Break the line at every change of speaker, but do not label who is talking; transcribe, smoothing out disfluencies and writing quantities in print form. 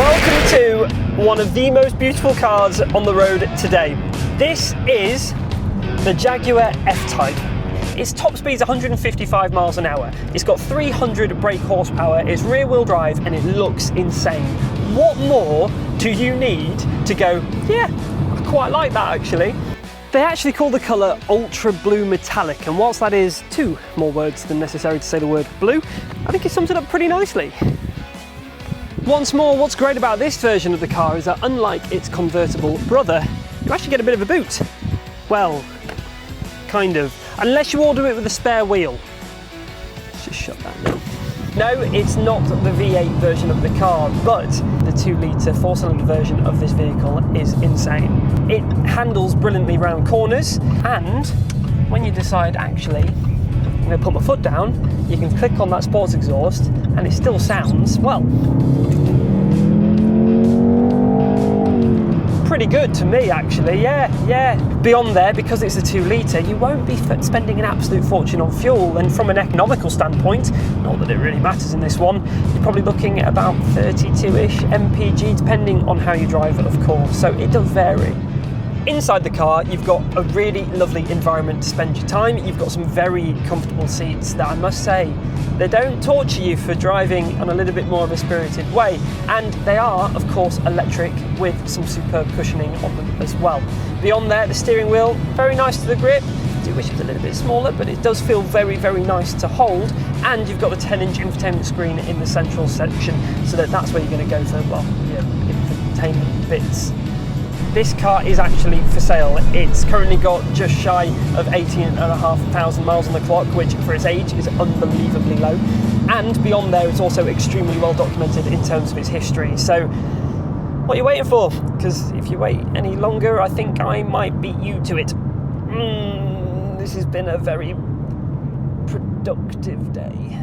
Welcome to one of the most beautiful cars on the road today. This is the Jaguar F-Type. Its top speed is 155 miles an hour. It's got 300 brake horsepower, it's rear wheel drive, and it looks insane. What more do you need to go, yeah, I quite like that actually? They actually call the colour Ultra Blue Metallic, and whilst that is two more words than necessary to say the word blue, I think it sums it up pretty nicely. Once more, what's great about this version of the car is that unlike its convertible brother, you actually get a bit of a boot. Well, kind of. Unless you order it with a spare wheel. Let's just shut that now. No, it's not the V8 version of the car, but the 2-litre 4-cylinder version of this vehicle is insane. It handles brilliantly round corners, and when you decide, actually, I'm going to put my foot down, you can click on that sports exhaust, and it still sounds, well, pretty good to me actually, yeah. Beyond there, because it's a 2-litre, you won't be spending an absolute fortune on fuel, and from an economical standpoint, not that it really matters in this one, you're probably looking at about 32-ish mpg, depending on how you drive it, of course, so it does vary. Inside the car, you've got a really lovely environment to spend your time. You've got some very comfortable seats that I must say, they don't torture you for driving on a little bit more of a spirited way. And they are, of course, electric with some superb cushioning on them as well. Beyond there, the steering wheel, very nice to the grip. I do wish it was a little bit smaller, but it does feel very, very nice to hold. And you've got the 10-inch infotainment screen in the central section, so that's where you're going to go for, well, your infotainment bits. This car is actually for sale. It's currently got just shy of 18,500 miles on the clock, which for its age is unbelievably low. And beyond there, it's also extremely well documented in terms of its history. So what are you waiting for? Because if you wait any longer, I think I might beat you to it. This has been a very productive day.